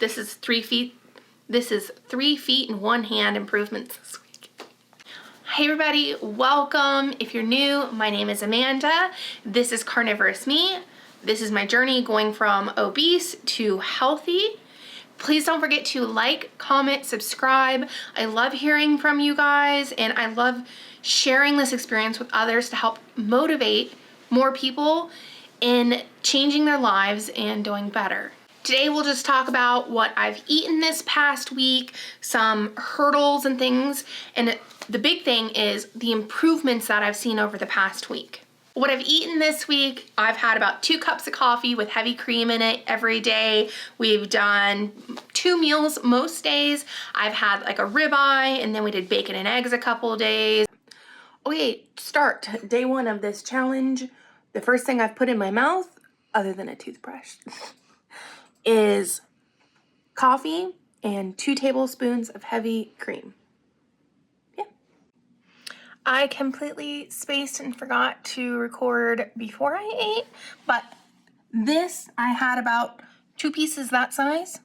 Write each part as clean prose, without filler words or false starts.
This is 3 feet. This is 3 feet and 1 hand improvements this week. Hey everybody, welcome. If you're new, my name is Amanda. This is Carnivorous Me. This is my journey going from obese to healthy. Please don't forget to like, comment, subscribe. I love hearing from you guys, and I love sharing this experience with others to help motivate more people in changing their lives and doing better. Today we'll just talk about what I've eaten this past week, some hurdles and things, and the big thing is the improvements that I've seen over the past week. What I've eaten this week, I've had about 2 cups of coffee with heavy cream in it every day. We've done 2 meals most days. I've had like a ribeye, and then we did bacon and eggs a couple of days. Okay, start day 1 of this challenge. The first thing I've put in my mouth, other than a toothbrush, is coffee and 2 tablespoons of heavy cream. I completely spaced and forgot to record before I ate, but this, I had about 2 pieces that size,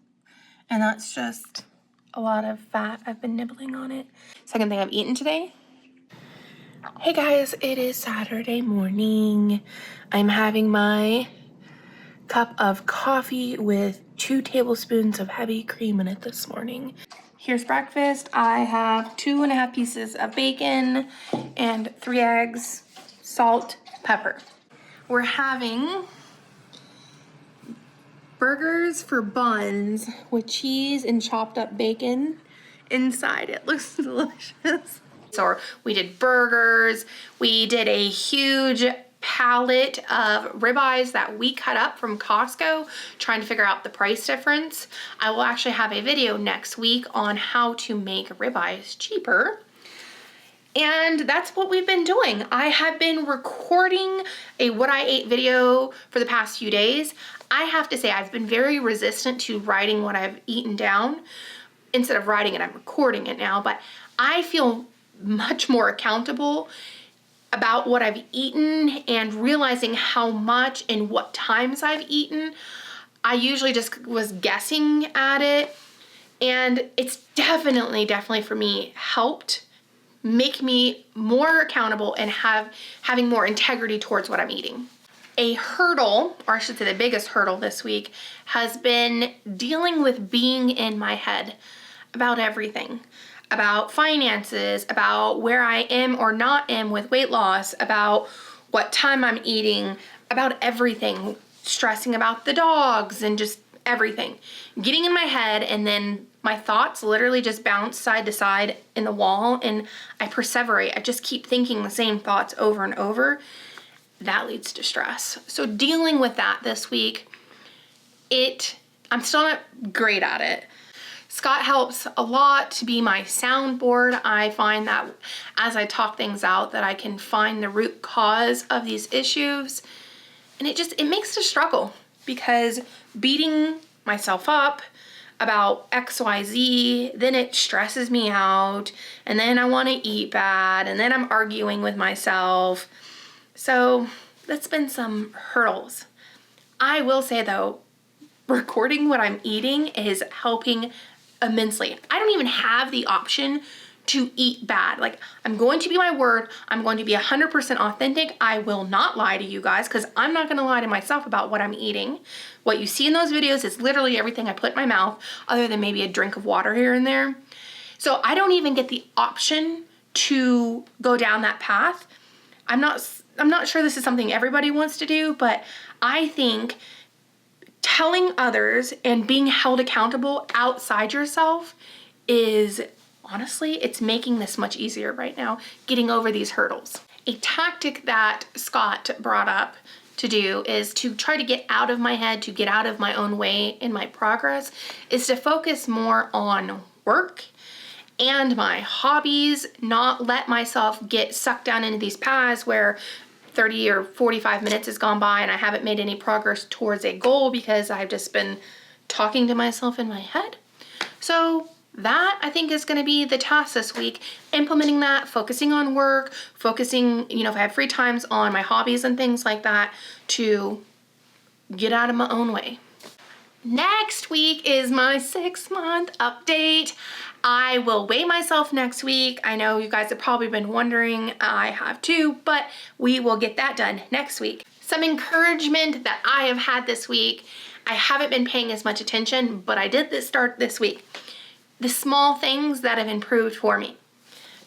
and that's just a lot of fat. I've been nibbling on it. Second thing I've eaten today. Hey guys, it is Saturday morning. I'm having my cup of coffee with 2 tablespoons of heavy cream in it this morning. Here's breakfast. I have 2.5 pieces of bacon and 3 eggs, salt, pepper. We're having burgers for buns with cheese and chopped up bacon inside. It looks delicious. So we did burgers. We did a huge pallet of ribeyes that we cut up from Costco, trying to figure out the price difference. I will actually have a video next week on how to make ribeyes cheaper. And that's what we've been doing. I have been recording a what I ate video for the past few days. I have to say I've been very resistant to writing what I've eaten down. Instead of writing it, I'm recording it now, but I feel much more accountable about what I've eaten and realizing how much and what times I've eaten. I usually just was guessing at it, and it's definitely for me helped make me more accountable and having more integrity towards what I'm eating. A hurdle, or I should say the biggest hurdle this week, has been dealing with being in my head about everything. About finances, about where I am or not am with weight loss, about what time I'm eating, about everything, stressing about the dogs and just everything. Getting in my head, and then my thoughts literally just bounce side to side in the wall, and I perseverate. I just keep thinking the same thoughts over and over. That leads to stress. So dealing with that this week, I'm still not great at it. Scott helps a lot to be my soundboard. I find that as I talk things out that I can find the root cause of these issues. And it makes it a struggle, because beating myself up about XYZ, then it stresses me out, and then I want to eat bad, and then I'm arguing with myself. So that's been some hurdles. I will say though, recording what I'm eating is helping immensely. I don't even have the option to eat bad. Like, I'm going to be my word. I'm going to be 100% authentic. I will not lie to you guys, because I'm not going to lie to myself about what I'm eating. What you see in those videos is literally everything I put in my mouth, other than maybe a drink of water here and there. So I don't even get the option to go down that path. I'm not sure this is something everybody wants to do, but I think telling others and being held accountable outside yourself is, honestly, it's making this much easier right now, getting over these hurdles. A tactic that Scott brought up to do is to try to get out of my head, to get out of my own way in my progress, is to focus more on work and my hobbies, not let myself get sucked down into these paths where 30 or 45 minutes has gone by and I haven't made any progress towards a goal because I've just been talking to myself in my head. So that, I think, is going to be the task this week, implementing that, focusing on work, focusing, if I have free times, on my hobbies and things like that, to get out of my own way. Next week is my 6-month update. I will weigh myself next week. I know you guys have probably been wondering, I have too, but we will get that done next week. Some encouragement that I have had this week. I haven't been paying as much attention, but I did start this week. The small things that have improved for me.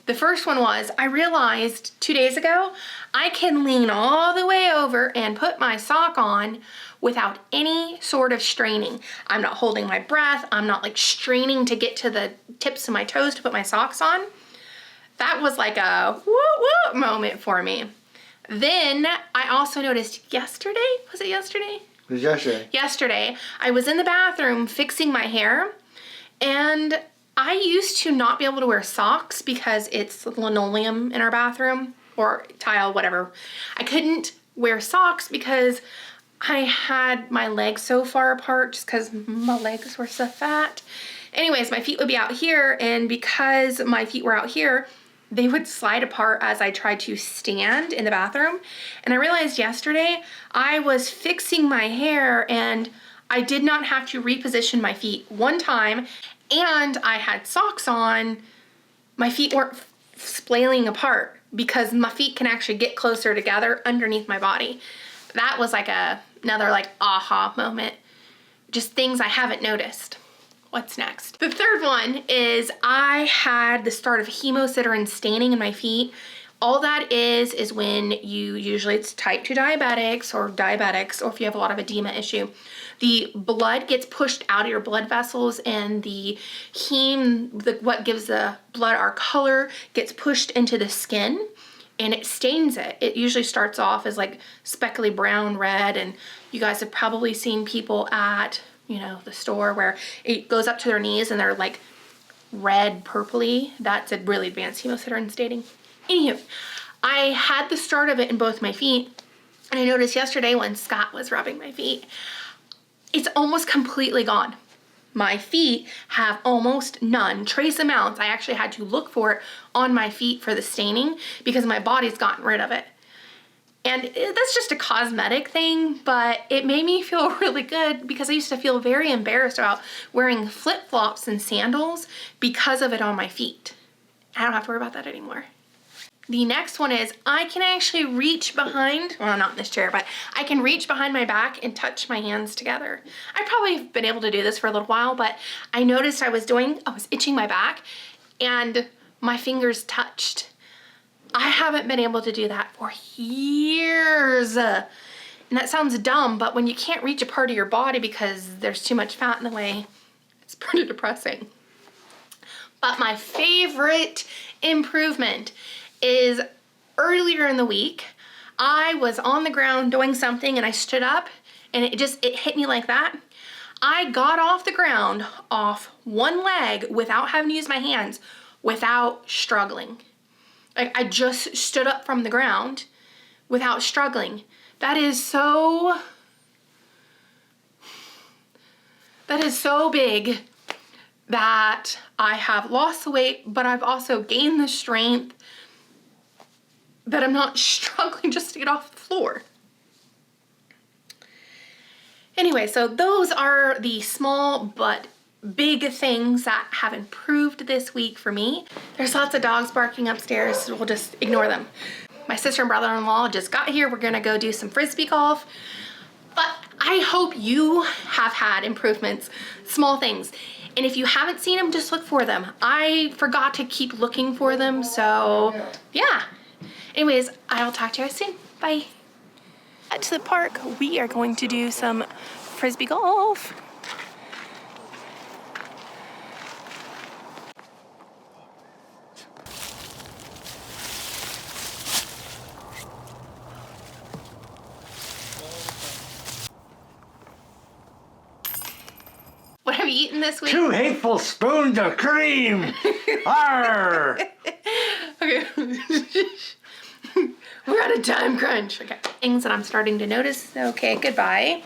The first one was, I realized 2 days ago, I can lean all the way over and put my sock on without any sort of straining. I'm not holding my breath. I'm not like straining to get to the tips of my toes to put my socks on. That was like a woo woo moment for me. Then I also noticed yesterday, was it yesterday? It was yesterday. Yesterday, I was in the bathroom fixing my hair, and I used to not be able to wear socks because it's linoleum in our bathroom, or tile, whatever. I couldn't wear socks because I had my legs so far apart just because my legs were so fat. Anyways, my feet would be out here, and because my feet were out here, they would slide apart as I tried to stand in the bathroom. And I realized yesterday I was fixing my hair and I did not have to reposition my feet one time, and I had socks on. My feet weren't splaying apart because my feet can actually get closer together underneath my body. That was like another like aha moment. Just things I haven't noticed. What's next? The third one is I had the start of hemosiderin staining in my feet. All that is when usually it's type 2 diabetics, or if you have a lot of edema issue, the blood gets pushed out of your blood vessels, and the heme, what gives the blood our color, gets pushed into the skin, and it stains it. It usually starts off as like speckly brown, red, and you guys have probably seen people at, the store where it goes up to their knees and they're like red, purpley. That's a really advanced hemosiderin staining. Anywho, I had the start of it in both my feet, and I noticed yesterday when Scott was rubbing my feet, it's almost completely gone. My feet have almost none, trace amounts. I actually had to look for it on my feet for the staining because my body's gotten rid of it. And that's just a cosmetic thing, but it made me feel really good because I used to feel very embarrassed about wearing flip-flops and sandals because of it on my feet. I don't have to worry about that anymore. The next one is I can actually reach behind, well, not in this chair, but I can reach behind my back and touch my hands together. I've probably been able to do this for a little while, but I noticed I was itching my back and my fingers touched. I haven't been able to do that for years. And that sounds dumb, but when you can't reach a part of your body because there's too much fat in the way, it's pretty depressing. But my favorite improvement is earlier in the week, I was on the ground doing something and I stood up and it hit me like that. I got off the ground off one leg without having to use my hands, without struggling. Like I just stood up from the ground without struggling. That is so big that I have lost the weight, but I've also gained the strength that I'm not struggling just to get off the floor. Anyway, so those are the small but big things that have improved this week for me. There's lots of dogs barking upstairs, so we'll just ignore them. My sister and brother-in-law just got here. We're gonna go do some frisbee golf. But I hope you have had improvements, small things. And if you haven't seen them, just look for them. I forgot to keep looking for them, so yeah. Anyways, I'll talk to you guys soon. Bye. To the park, we are going to do some frisbee golf. What have you eaten this week? 2 hateful spoons of cream. Arr! Okay. We're on a time crunch. Okay. Things that I'm starting to notice. Okay, goodbye.